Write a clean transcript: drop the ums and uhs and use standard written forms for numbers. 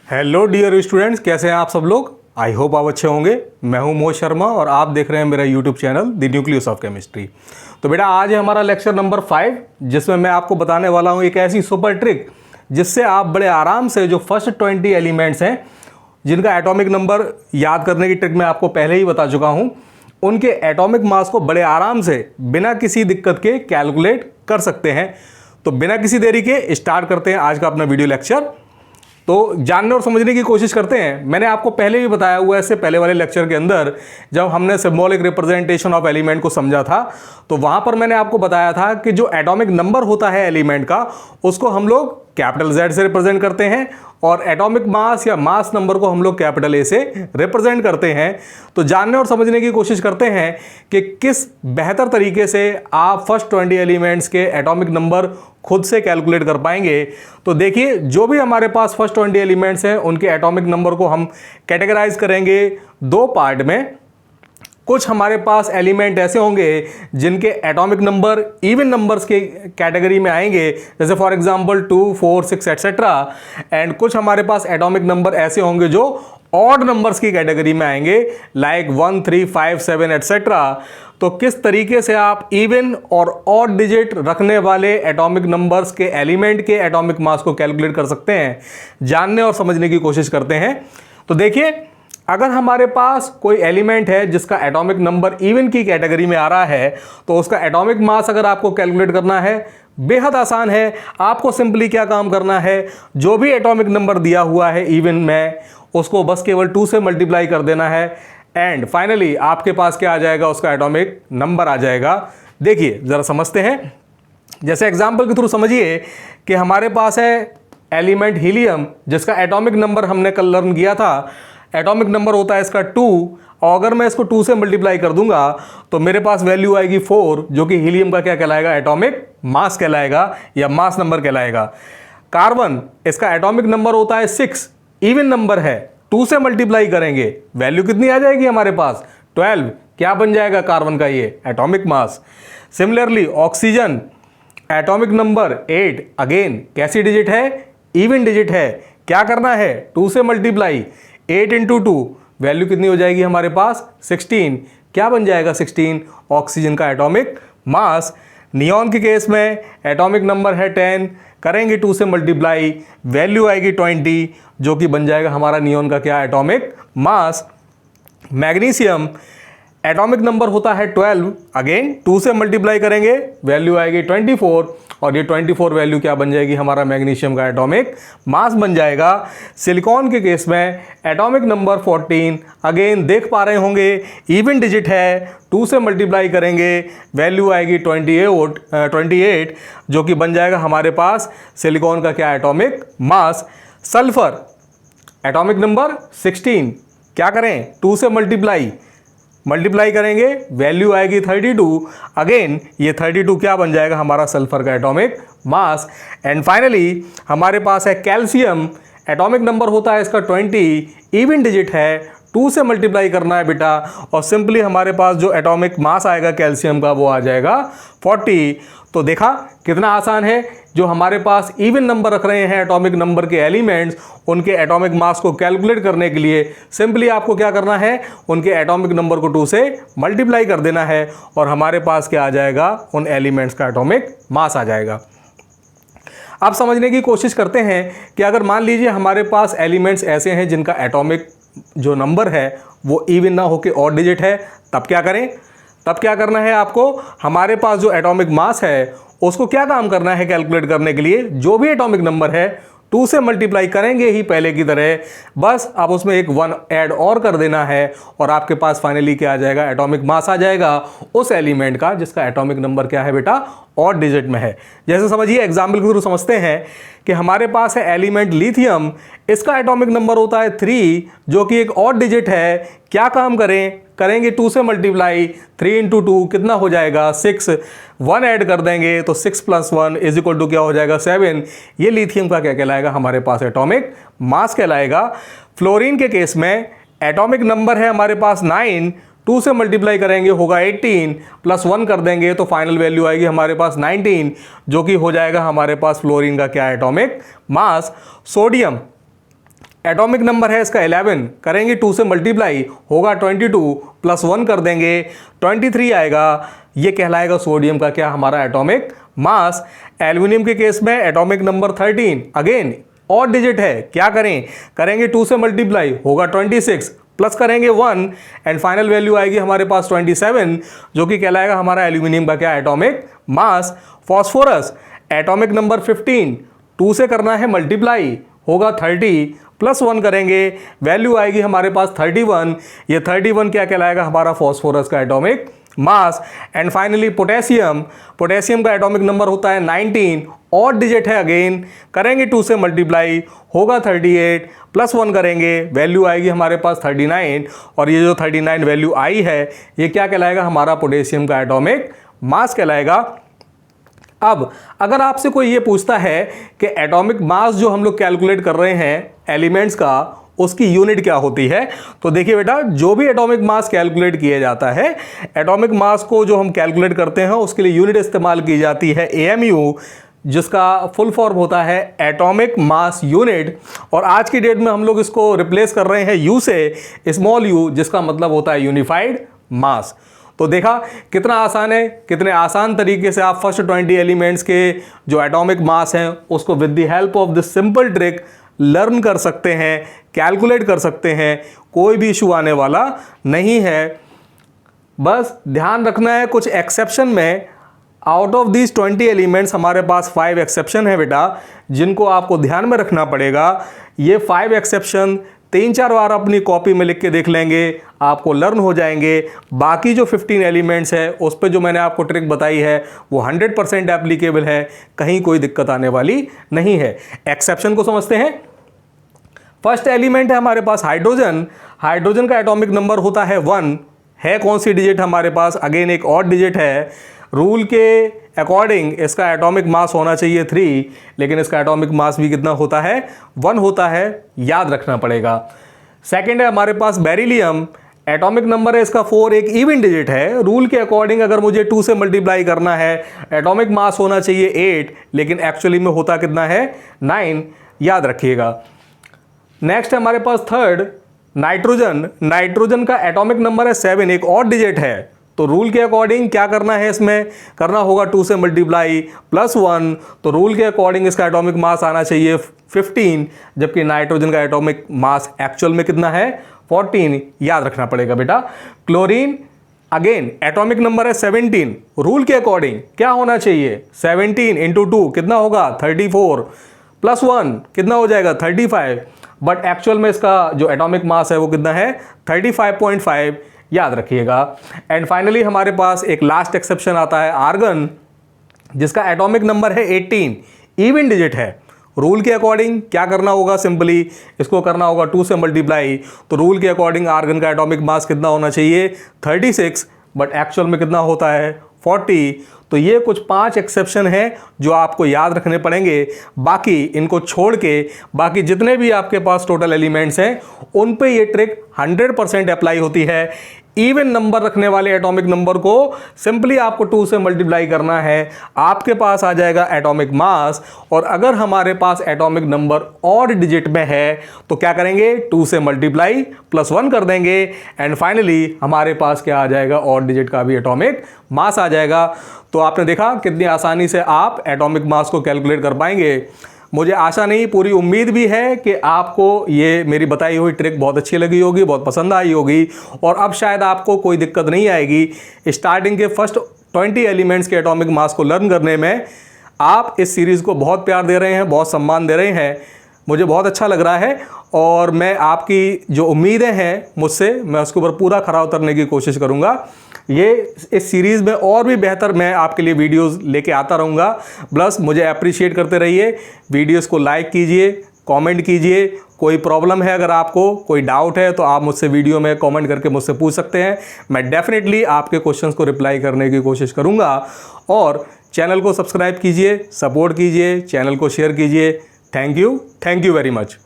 Hello dear students, कैसे हैं आप सब लोग। आई होप आप अच्छे होंगे। मैं हूं मोहित शर्मा और आप देख रहे हैं मेरा YouTube channel the nucleus of chemistry. तो बेटा आज है हमारा लेक्चर नंबर 5, जिसमें मैं आपको बताने वाला हूं एक ऐसी सुपर ट्रिक जिससे आप बड़े आराम से जो फर्स्ट 20 एलिमेंट्स हैं जिनका एटॉमिक नंबर याद करने की ट्रिक मैं आपको पहले ही बता चुका हूं, उनके एटॉमिक मास को बड़े आराम से बिना किसी दिक्कत के कैलकुलेट कर सकते हैं। तो बिना किसी देरी के स्टार्ट करते हैं आज का अपना वीडियो लेक्चर। तो जानने और समझने की कोशिश करते हैं। मैंने आपको पहले भी बताया हुआ है, इससे पहले वाले लेक्चर के अंदर जब हमने सिंबॉलिक रिप्रेजेंटेशन ऑफ एलिमेंट को समझा था, तो वहां पर मैंने आपको बताया था कि जो एटॉमिक नंबर होता है एलिमेंट का, उसको हम लोग कैपिटल Z से रिप्रेजेंट करते हैं और एटॉमिक मास या मास नंबर को हम लोग कैपिटल A से रिप्रेजेंट करते हैं। तो जानने और समझने की कोशिश करते हैं कि किस बेहतर तरीके से आप फर्स्ट 20 एलिमेंट्स के एटॉमिक नंबर खुद से कैलकुलेट कर पाएंगे। तो देखिए, जो भी हमारे पास फर्स्ट 20 एलिमेंट्स हैं उनके एटॉमिक नंबर को हम कैटेगराइज करेंगे दो पार्ट में। कुछ हमारे पास एलिमेंट ऐसे होंगे जिनके एटॉमिक नंबर इवन नंबर्स के कैटेगरी में आएंगे, जैसे फॉर एग्जांपल 2, 4, 6 एटसेट्रा। एंड कुछ हमारे पास एटॉमिक नंबर ऐसे होंगे जो ऑड नंबर्स की कैटेगरी में आएंगे, लाइक 1, 3, 5, 7 एटसेट्रा। तो किस तरीके से आप इवन और ऑड डिजिट रखने वाले एटॉमिक नंबर्स के एलिमेंट के एटॉमिक मास को कैलकुलेट कर सकते हैं, जानने और समझने की कोशिश करते हैं। तो देखिए, अगर हमारे पास कोई एलिमेंट है जिसका एटॉमिक नंबर इवन की कैटेगरी में आ रहा है, तो उसका एटॉमिक मास अगर आपको कैलकुलेट करना है बेहद आसान है। आपको सिंपली क्या काम करना है, जो भी एटॉमिक नंबर दिया हुआ है इवन में, उसको बस केवल 2 से मल्टीप्लाई कर देना है एंड फाइनली आपके पास क्या आ जाएगा, उसका एटॉमिक नंबर आ जाएगा। देखिए जरा समझते हैं। जैसे एग्जांपल के थ्रू समझिए कि हमारे पास है एलिमेंट हीलियम, जिसका एटॉमिक नंबर हमने कल लर्न किया था। एटॉमिक नंबर होता है इसका 2, और अगर मैं इसको 2 से मल्टीप्लाई कर दूंगा तो मेरे पास वैल्यू आएगी 4, जो कि हीलियम का क्या कहलाएगा, एटॉमिक मास कहलाएगा या मास नंबर कहलाएगा। कार्बन, इसका एटॉमिक नंबर होता है 6, इवन नंबर है। 2 से मल्टीप्लाई करेंगे, वैल्यू कितनी आ जाएगी हमारे पास, 12। क्या बन जाएगा कार्बन का ये atomic mass. Similarly oxygen, atomic number 8, again कैसी डिजिट है, इवन डिजिट है। क्या करना है, 2 से मल्टीप्लाई, 8 इंटू 2, वैल्यू कितनी हो जाएगी हमारे पास, 16। क्या बन जाएगा 16, ऑक्सीजन का एटॉमिक मास। नियॉन के केस में एटॉमिक नंबर है 10, करेंगे 2 से मल्टीप्लाई, वैल्यू आएगी 20, जो कि बन जाएगा हमारा नियॉन का क्या, atomic mass. Magnesium, atomic number होता है 12, अगेन 2 से मल्टीप्लाई करेंगे, वैल्यू आएगी 24, और ये 24 वैल्यू क्या बन जाएगी, हमारा मैग्नीशियम का एटॉमिक मास बन जाएगा। सिलिकॉन के केस में एटॉमिक नंबर 14, अगेन देख पा रहे होंगे इवन डिजिट है, 2 से मल्टीप्लाई करेंगे, वैल्यू आएगी 28, जो कि बन जाएगा हमारे पास सिलिकॉन का क्या, atomic mass. Sulphur, atomic number 16, क्या करें, 2 से मल्टीप्लाई करेंगे, वैल्यू आएगी 32, अगेन ये 32 क्या बन जाएगा, हमारा सल्फर का एटॉमिक मास। एंड फाइनली हमारे पास है कैल्शियम, एटॉमिक नंबर होता है इसका 20, इवन डिजिट है, 2 से मल्टीप्लाई करना है बेटा, और सिंपली हमारे पास जो एटॉमिक मास आएगा कैल्शियम का वो आ जाएगा 40। तो देखा कितना आसान है। जो हमारे पास इवन नंबर रख रहे हैं एटॉमिक नंबर के एलिमेंट्स, उनके एटॉमिक मास को कैलकुलेट करने के लिए सिंपली आपको क्या करना है, उनके एटॉमिक नंबर को 2 से मल्टीप्लाई कर देना है और हमारे पास क्या आ जाएगा, उन एलिमेंट्स का एटॉमिक मास आ जाएगा। आप समझने की कोशिश करते हैं कि अगर मान लीजिए हमारे पास एलिमेंट्स ऐसे हैं जिनका एटॉमिक जो नंबर है वो इवन ना होकर ऑड डिजिट है, तब क्या करें, तब क्या करना है आपको, हमारे पास जो एटॉमिक मास है उसको क्या काम करना है कैलकुलेट करने के लिए, जो भी एटॉमिक नंबर है 2 से मल्टीप्लाई करेंगे ही पहले की तरह, बस आप उसमें एक 1 ऐड और कर देना है और आपके पास फाइनली क्या आ जाएगा, एटॉमिक मास आ जाएगा उस एलिमेंट का जिसका एटॉमिक नंबर क्या है बेटा, ऑड डिजिट में है। जैसे समझिए एग्जाम्पल के थ्रू समझते हैं कि हमारे पास है एलिमेंट लिथियम, इसका एटॉमिक नंबर होता है 3, जो कि एक ऑड डिजिट है। क्या काम करेंगे 2 से मल्टीप्लाई, 3 इंटू 2 कितना हो जाएगा, 6, 1 ऐड कर देंगे तो 6 + 1 = क्या हो जाएगा, 7। ये लिथियम का क्या कहलाएगा, हमारे पास एटॉमिक मास कहलाएगा। फ्लोरीन के केस में एटॉमिक नंबर है हमारे पास 9, 2 से मल्टीप्लाई करेंगे होगा 18, प्लस 1 कर देंगे तो फाइनल वैल्यू आएगी हमारे पास 19, जो कि हो जाएगा हमारे पास फ्लोरीन का क्या atomic mass. Sodium atomic number है इसका 11, करेंगे 2 से मल्टीप्लाई, होगा 22 प्लस 1 कर देंगे 23 आएगा। ये कहलाएगा सोडियम का क्या, हमारा एटॉमिक मास। एल्यूमिनियम के केस में एटॉमिक नंबर 13, अगेन और डिजिट है, क्या करें, करेंगे 2 से मल्टीप्लाई, होगा 26 प्लस करेंगे 1 एंड फाइनल वैल्यू आएगी हमारे पास 27, जो कि कहलाएगा हमारा एल्यूमिनियम का क्या, atomic mass. Phosphorus atomic number 15, 2 से करना है मल्टीप्लाई, होगा 30 प्लस 1 करेंगे, वैल्यू आएगी हमारे पास 31। ये 31 क्या कहलाएगा, हमारा फॉस्फोरस का atomic mass. And finally potassium, potassium का एटॉमिक नंबर होता है 19, और डिजिट है, अगेन करेंगे 2 से मल्टीप्लाई, होगा 38 प्लस 1 करेंगे, वैल्यू आएगी हमारे पास 39, और ये जो 39 वैल्यू आई है ये क्या कहलाएगा, हमारा पोटेशियम का एटॉमिक मास कहलाएगा। अब अगर आपसे कोई ये पूछता है कि एटॉमिक मास जो हम लोग कैलकुलेट कर रहे हैं एलिमेंट्स का, उसकी यूनिट क्या होती है, तो देखिए बेटा, जो भी एटॉमिक मास कैलकुलेट किया जाता है, एटॉमिक मास को जो हम कैलकुलेट करते हैं उसके लिए यूनिट इस्तेमाल की जाती है AMU, जिसका फुल फॉर्म होता है एटॉमिक मास यूनिट। और आज की डेट में हम लोग इसको रिप्लेस कर रहे हैं U से, स्मॉल u, जिसका मतलब होता है यूनिफाइड मास। तो देखा कितना आसान है, कितने आसान तरीके से आप फर्स्ट 20 एलिमेंट्स के जो एटॉमिक मास हैं उसको with the help of this simple trick learn कर सकते हैं, कैलकुलेट कर सकते हैं, कोई भी इशू आने वाला नहीं है। बस ध्यान रखना है कुछ एक्सेप्शन में, आउट ऑफ दीज 20 एलिमेंट्स हमारे पास 5 एक्सेप्शन है बेटा, जिनको आपको ध्यान में रखना पड़ेगा। ये 5 एक्सेप्शन 3-4 बार अपनी कॉपी में लिख के देख लेंगे, आपको लर्न हो जाएंगे। बाकी जो 15 एलिमेंट्स है उस पर जो मैंने आपको ट्रिक बताई है वो 100% एप्लीकेबल है, कहीं कोई दिक्कत आने वाली नहीं है। एक्सेप्शन को समझते हैं। फर्स्ट एलिमेंट है हमारे पास हाइड्रोजन। हाइड्रोजन का एटॉमिक नंबर होता है 1, है कौन सी डिजिट हमारे पास, अगेन एक और डिजिट है। रूल के अकॉर्डिंग इसका एटॉमिक मास होना चाहिए 3, लेकिन इसका एटॉमिक मास भी कितना होता है, 1 होता है, याद रखना पड़ेगा। सेकंड है हमारे पास बेरिलियम, एटॉमिक नंबर है इसका 4, एक इवन डिजिट है। रूल के अकॉर्डिंग अगर मुझे 2 से मल्टीप्लाई करना है, एटॉमिक मास होना चाहिए 8, लेकिन एक्चुअली में होता कितना है, 9, याद रखिएगा। नेक्स्ट है हमारे पास थर्ड नाइट्रोजन। नाइट्रोजन का एटॉमिक नंबर है 7, एक और डिजिट है। तो रूल के अकॉर्डिंग क्या करना है, इसमें करना होगा 2 से मल्टीप्लाई प्लस 1, तो रूल के अकॉर्डिंग इसका एटॉमिक मास आना चाहिए 15, जबकि नाइट्रोजन का एटॉमिक मास एक्चुअल में कितना है, 14, याद रखना पड़ेगा बेटा। क्लोरीन अगेन एटॉमिक नंबर है 17, रूल के अकॉर्डिंग क्या होना चाहिए, 17 इंटू 2 कितना होगा, 34 प्लस 1 कितना हो जाएगा, 35, बट एक्चुअल में इसका जो एटॉमिक मास है वो कितना है, 35.5, याद रखिएगा। एंड फाइनली हमारे पास एक लास्ट एक्सेप्शन आता है आर्गन, जिसका एटॉमिक नंबर है 18, इवन डिजिट है। रूल के अकॉर्डिंग क्या करना होगा, सिंपली इसको करना होगा 2 से मल्टीप्लाई, तो रूल के अकॉर्डिंग आर्गन का एटॉमिक मास कितना होना चाहिए, 36, बट एक्चुअल में कितना होता है, 40। तो ये कुछ 5 एक्सेप्शन हैं जो आपको याद रखने पड़ेंगे। बाकी इनको छोड़ के बाकी जितने भी आपके पास टोटल एलिमेंट्स हैं उन पे ये ट्रिक 100% अप्लाई होती है। इवन नंबर रखने वाले एटॉमिक नंबर को सिंपली आपको 2 से मल्टीप्लाई करना है, आपके पास आ जाएगा एटॉमिक मास। और अगर हमारे पास एटॉमिक नंबर और डिजिट में है तो क्या करेंगे, 2 से मल्टीप्लाई प्लस 1 कर देंगे, एंड फाइनली हमारे पास क्या आ जाएगा, और डिजिट का भी एटॉमिक मास आ जाएगा। तो आपने देखा कितनी आसानी से आप एटॉमिक मास को कैलकुलेट कर पाएंगे। मुझे आशा नहीं, पूरी उम्मीद भी है कि आपको ये मेरी बताई हुई ट्रिक बहुत अच्छी लगी होगी, बहुत पसंद आई होगी, और अब शायद आपको कोई दिक्कत नहीं आएगी स्टार्टिंग के फर्स्ट 20 एलिमेंट्स के एटॉमिक मास को लर्न करने में। आप इस सीरीज़ को बहुत प्यार दे रहे हैं, बहुत सम्मान दे रहे हैं, मुझे बहुत अच्छा लग रहा है, और मैं आपकी जो उम्मीदें हैं मुझसे, मैं उसके ऊपर पूरा खरा उतरने की कोशिश करूँगा। ये इस सीरीज़ में और भी बेहतर मैं आपके लिए वीडियोस लेके आता रहूँगा। प्लस मुझे अप्रिशिएट करते रहिए, वीडियोस को लाइक कीजिए, कमेंट कीजिए। कोई प्रॉब्लम है, अगर आपको कोई डाउट है तो आप मुझसे वीडियो में कमेंट करके मुझसे पूछ सकते हैं। मैं डेफिनेटली आपके क्वेश्चंस को रिप्लाई करने की कोशिश करूँगा। और चैनल को सब्सक्राइब कीजिए, सपोर्ट कीजिए, चैनल को शेयर कीजिए। Thank you very much.